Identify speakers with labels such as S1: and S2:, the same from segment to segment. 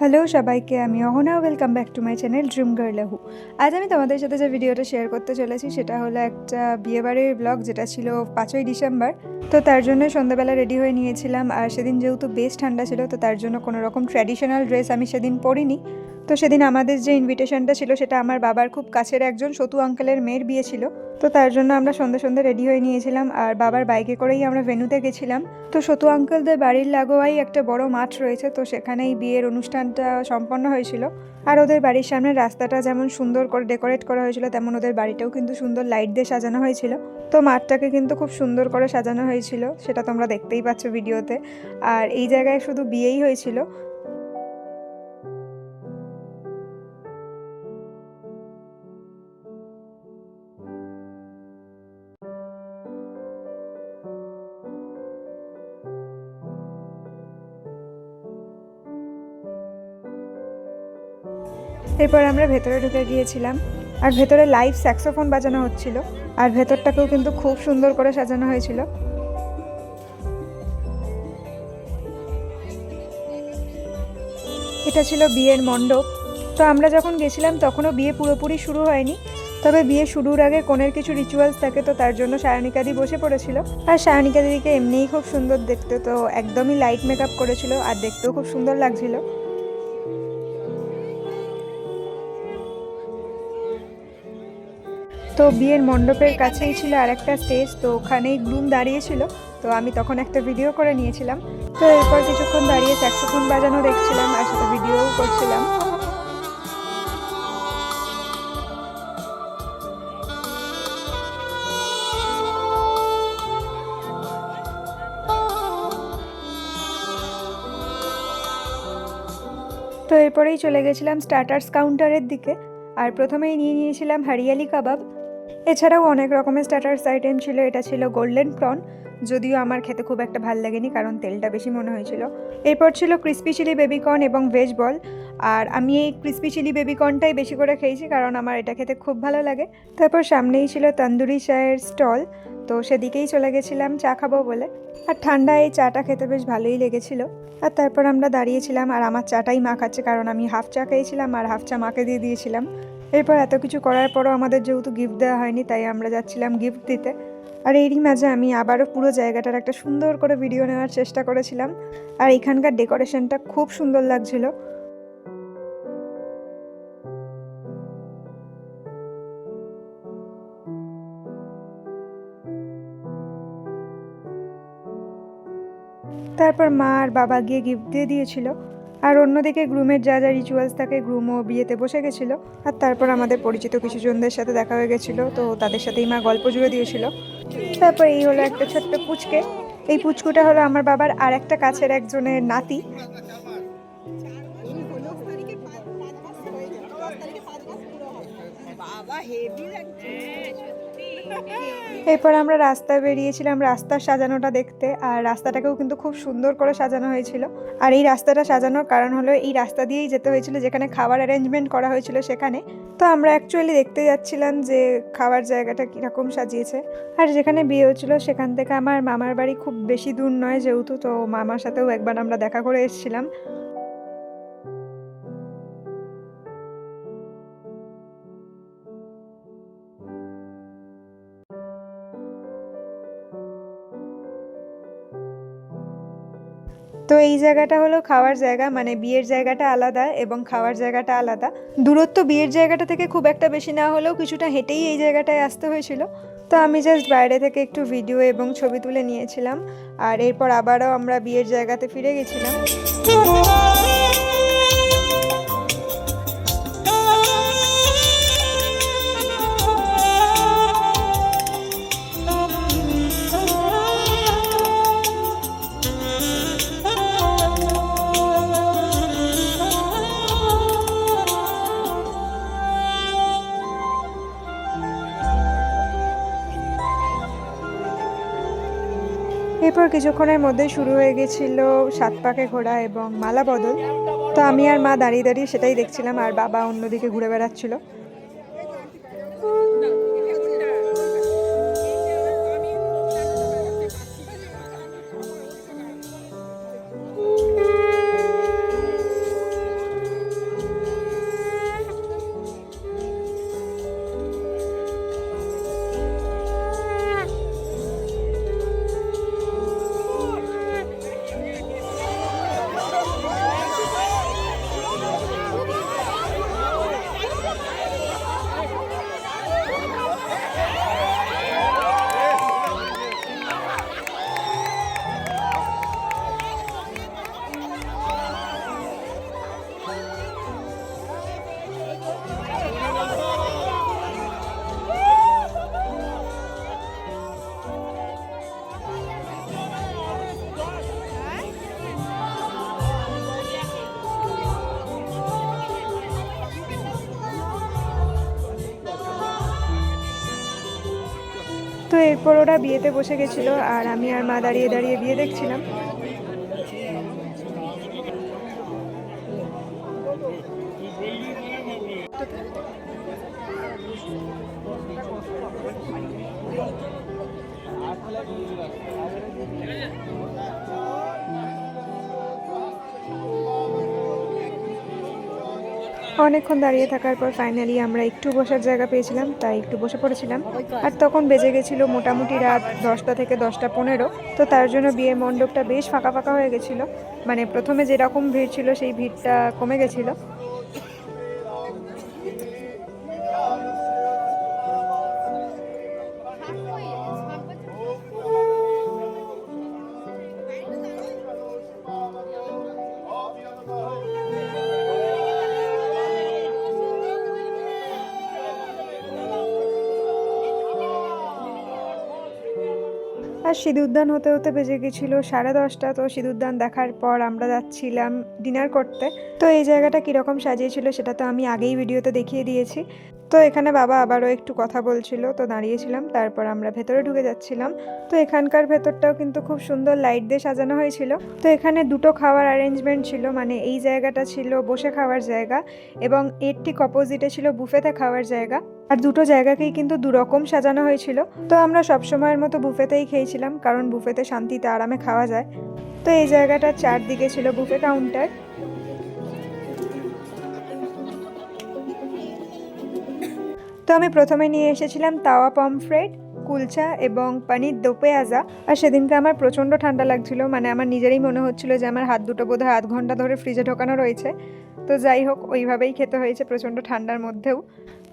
S1: Hello সবাইকে, আমি Ahana. Welcome back to my channel dream girl Lahu. আজ আমি তোমাদের সাথে যে ভিডিওটা শেয়ার করতে চলেছি সেটা হলো একটা বিয়েবাড়ির ব্লগ, যেটা ছিল 5ই ডিসেম্বর। তো তার জন্য সন্ধ্যাবেলা রেডি হয়ে নিয়েছিলাম, আর সেদিন যেহেতু বেশ ঠান্ডা ছিল তো তার জন্য কোনো রকম ট্র্যাডিশনাল ড্রেস আমি সেদিন পরিনি। তো সেদিন আমাদের যে ইনভিটেশনটা ছিল সেটা আমার বাবার খুব কাছের একজন সতু আঙ্কেলের মেয়ের বিয়ে ছিল। তো তার জন্য আমরা সন্ধ্যে সন্ধ্যে রেডি হয়ে নিয়েছিলাম, আর বাবার বাইকে করেই আমরা ভেন্যুতে গেছিলাম। তো সতু আঙ্কেলদের বাড়ির লাগোয়াই একটা বড় মাঠ রয়েছে, তো সেখানেই বিয়ের অনুষ্ঠানটা সম্পন্ন হয়েছিল। আর ওদের বাড়ির সামনে রাস্তাটা যেমন সুন্দর করে ডেকোরেট করা হয়েছিল, তেমন ওদের বাড়িটাও কিন্তু সুন্দর লাইট দিয়ে সাজানো হয়েছিল। তো মাঠটাকে কিন্তু খুব সুন্দর করে সাজানো হয়েছিল, সেটা তোমরা দেখতেই পাচ্ছ ভিডিওতে। আর এই জায়গায় শুধু বিয়েই হয়েছিল। এরপর আমরা ভেতরে ঢুকে গিয়েছিলাম, আর ভেতরে লাইভ স্যাক্সোফোন বাজানো হচ্ছিল, আর ভেতরটাকেও কিন্তু খুব সুন্দর করে সাজানো হয়েছিল। এটা ছিল বিয়ের মণ্ডপ। তো আমরা যখন গেছিলাম তখনও বিয়ে পুরোপুরি শুরু হয়নি, তবে বিয়ে শুরুর আগে কোনের কিছু রিচুয়ালস থাকে, তো তার জন্য সায়নিকাদি বসে পড়েছিল। আর সায়নিকাদিকে এমনিই খুব সুন্দর দেখতে, তো একদমই লাইট মেকআপ করেছিল আর দেখতেও খুব সুন্দর লাগছিল। তো বিয়ের মণ্ডপের কাছেই ছিল আর একটা স্টেজ, তো ওখানেই গ্রুম দাঁড়িয়েছিল। তো আমি তখন একটা ভিডিও করে নিয়েছিলাম। তো এরপর কিছুক্ষণ দাঁড়িয়ে স্যাক্সোফোন বাজানো দেখছিলাম, আর সাথে ভিডিওও করছিলাম। তো এরপরেই চলে গেছিলাম স্টার্টার্স কাউন্টারের দিকে, আর প্রথমেই নিয়ে নিয়েছিলাম হরিয়ালি কাবাব। এছাড়াও অনেক রকমের স্টার্টার্স আইটেম ছিল। এটা ছিল গোল্ডেন প্রন, যদিও আমার খেতে খুব একটা ভাল লাগেনি কারণ তেলটা বেশি মনে হয়েছিল। এরপর ছিল ক্রিস্পি চিলি বেবিকর্ন এবং ভেজ বল, আর আমি এই ক্রিস্পি চিলি বেবিকর্নটাই বেশি করে খেয়েছি কারণ আমার এটা খেতে খুব ভালো লাগে। তারপর সামনেই ছিল তন্দুরি চায়ের স্টল, তো সেদিকেই চলে গেছিলাম চা খাবো বলে। আর ঠান্ডা এই চাটা খেতে বেশ ভালোই লেগেছিল। আর তারপর আমরা দাঁড়িয়েছিলাম, আর আমার চাটাই মা খাচ্ছে কারণ আমি হাফ চা খেয়েছিলাম আর হাফ চা মাকে দিয়ে দিয়েছিলাম। এরপর এত কিছু করার পরও আমাদের যেহেতু গিফট দেওয়া হয়নি, তাই আমরা যাচ্ছিলাম গিফট দিতে। আর এরই মাঝে আমি আবারও পুরো জায়গাটার একটা সুন্দর করে ভিডিও নেওয়ার চেষ্টা করেছিলাম, আর এখানকার ডেকোরেশনটা খুব সুন্দর লাগছিল। তারপর মা আর বাবা গিয়ে গিফট দিয়ে দিয়েছিল, আর অন্যদিকে গ্রুমের যা যা রিচুয়ালস থাকে, গ্রুমও বিয়েতে বসে গেছিলো। আর তারপর আমাদের পরিচিত কিছু জনদের সাথে দেখা হয়ে গেছিলো, তো তাদের সাথেই মা গল্প জুড়ে দিয়েছিল। তারপর এই হলো একটা ছোট্ট পুচকে। এই পুচকুটা হলো আমার বাবার আর একটা কাছের একজনের নাতি। এরপর আমরা রাস্তায় বেরিয়েছিলাম রাস্তার সাজানোটা দেখতে, আর রাস্তাটাকেও কিন্তু খুব সুন্দর করে সাজানো হয়েছিল। আর এই রাস্তাটা সাজানোর কারণ হলো এই রাস্তা দিয়েই যেতে হয়েছিল যেখানে খাবার অ্যারেঞ্জমেন্ট করা হয়েছিল সেখানে। তো আমরা অ্যাকচুয়ালি দেখতে যাচ্ছিলাম যে খাবার জায়গাটা কীরকম সাজিয়েছে। আর যেখানে বিয়ে হচ্ছিলো সেখান থেকে আমার মামার বাড়ি খুব বেশি দূর নয় যেহেতু, তো মামার সাথেও একবার আমরা দেখা করে এসেছিলাম। তো এই জায়গাটা হলো খাওয়ার জায়গা, মানে বিয়ের জায়গাটা আলাদা এবং খাওয়ার জায়গাটা আলাদা। দূরত্ব বিয়ের জায়গাটা থেকে খুব একটা বেশি না হলেও কিছুটা হেঁটেই এই জায়গাটায় আসতে হয়েছিল। তো আমি জাস্ট বাইরে থেকে একটু ভিডিও এবং ছবি তুলে নিয়েছিলাম, আর এরপর আবারও আমরা বিয়ের জায়গাতে ফিরে গেছিলাম। এরপর কিছুক্ষণের মধ্যে শুরু হয়ে গেছিল 7 পাকে ঘোরা এবং মালা বদল। তো আমি আর মা দাঁড়িয়ে দাঁড়িয়ে সেটাই দেখছিলাম, আর বাবা অন্যদিকে ঘুরে বেড়াচ্ছিল। এরপর ওরা বিয়েতে বসে গেছিলো আর আমি আর মা দাঁড়িয়ে দাঁড়িয়ে বিয়ে দেখছিলাম। অনেকক্ষণ দাঁড়িয়ে থাকার পর ফাইনালি আমরা একটু বসার জায়গা পেয়েছিলাম, তাই একটু বসে পড়েছিলাম। আর তখন বেজে গেছিলো মোটামুটি রাত 10টা থেকে 10টা 15। তো তার জন্য বিয়ের মণ্ডপটা বেশ ফাঁকা ফাঁকা হয়ে গেছিলো, মানে প্রথমে যেরকম ভিড় ছিল সেই ভিড়টা কমে গেছিলো। আর সিঁদুরদান হতে হতে বেজে গেছিলো 10:30। তো সিঁদুরদান দেখার পর আমরা যাচ্ছিলাম ডিনার করতে। তো এই জায়গাটা কীরকম সাজিয়েছিল সেটা তো আমি আগেই ভিডিওতে দেখিয়ে দিয়েছি। তো এখানে বাবা আবারও একটু কথা বলছিল, তো দাঁড়িয়েছিলাম, তারপর আমরা ভেতরে ঢুকে যাচ্ছিলাম। তো এখানকার ভেতরটাও কিন্তু খুব সুন্দর লাইট দিয়ে সাজানো হয়েছিল। তো এখানে দুটো খাওয়ার অ্যারেঞ্জমেন্ট ছিল, মানে এই জায়গাটা ছিল বসে খাওয়ার জায়গা এবং এর ঠিক অপোজিটে ছিল বুফেতে খাওয়ার জায়গা। আর দুটো জায়গাকেই কিন্তু দুরকম সাজানো হয়েছিল। তো আমরা সবসময়ের মতো বুফেতেই খেয়েছিলাম, কারণ বুফেতে শান্তিতে আরামে খাওয়া যায়। তো এই জায়গাটার চারদিকে ছিল বুফে কাউন্টার। তো আমি প্রথমে নিয়ে এসেছিলাম তাওয়া পমফ্রেট, কুলচা এবং পনির দো পেঁয়াজা। আর সেদিনকে আমার প্রচণ্ড ঠান্ডা লাগছিল, মানে আমার নিজেরই মনে হচ্ছিল যে আমার হাত দুটো বোধহয় আধ ঘন্টা ধরে ফ্রিজে ঢোকানো রয়েছে। তো যাই হোক, ওইভাবেই খেতে হয়েছে প্রচণ্ড ঠান্ডার মধ্যেও।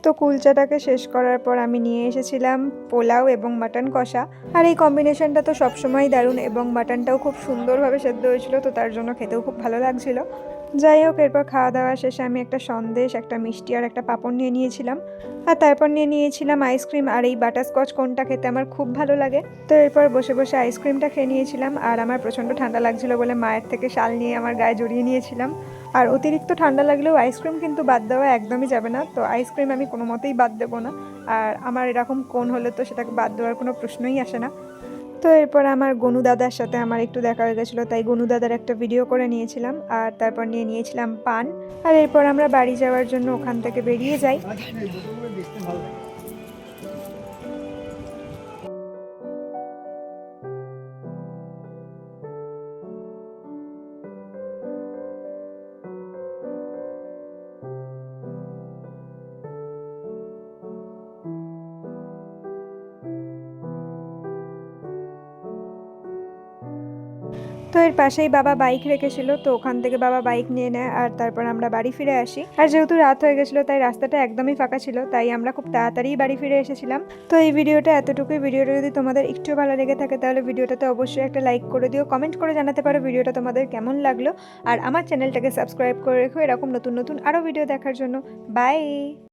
S1: তো কুলচাটাকে শেষ করার পর আমি নিয়ে এসেছিলাম পোলাও এবং মাটন কষা। আর এই কম্বিনেশনটা তো সবসময়ই দারুণ এবং মাটনটাও খুব সুন্দরভাবে সেদ্ধ হয়েছিল, তো তার জন্য খেতেও খুব ভালো লাগছিল। যাই হোক, এরপর খাওয়া দাওয়া শেষে আমি একটা সন্দেশ, একটা মিষ্টি আর একটা পাঁপড় নিয়ে নিয়েছিলাম। আর তারপর নিয়ে নিয়েছিলাম আইসক্রিম। আর এই বাটারস্কচ কোনটা খেতে আমার খুব ভালো লাগে। তো এরপর বসে বসে আইসক্রিমটা খেয়ে নিয়েছিলাম। আর আমার প্রচণ্ড ঠান্ডা লাগছিল বলে মায়ের থেকে শাল নিয়ে আমার গায়ে জড়িয়ে নিয়েছিলাম। আর অতিরিক্ত ঠান্ডা লাগলেও আইসক্রিম কিন্তু বাদ দেওয়া একদমই যাবে না, তো আইসক্রিম আমি কোনো মতেই বাদ দেবো না। আর আমার এরকম কোন হলে তো সেটাকে বাদ দেওয়ার কোনো প্রশ্নই আসে না। তো এরপর আমার গনু দাদার সাথে আমার একটু দেখা হয়ে গেছিলো, তাই গনু দাদার একটা ভিডিও করে নিয়েছিলাম। আর তারপর নিয়ে নিয়েছিলাম পান। আর এরপর আমরা বাড়ি যাওয়ার জন্য ওখান থেকে বেরিয়ে যাই। তো এর পাশেই বাবা বাইক রেখেছিল, তো ওখান থেকে বাবা বাইক নিয়ে নেয়। আর তারপর আমরা বাড়ি ফিরে আসি। আর যেহেতু রাত হয়ে গেছিলো তাই রাস্তাটা একদমই ফাঁকা ছিল, তাই আমরা খুব তাড়াতাড়ি বাড়ি ফিরে এসেছিলাম। তো এই ভিডিওটা এতটুকুই। ভিডিওটা যদি তোমাদের একটু ভালো লেগে থাকে তাহলে ভিডিওটাতে অবশ্যই একটা লাইক করে দিও, কমেন্ট করে জানাতে পারো ভিডিওটা তোমাদের কেমন লাগলো। আর আমার চ্যানেলটাকে সাবস্ক্রাইব করে রেখো এরকম নতুন নতুন আরও ভিডিও দেখার জন্য। বাই।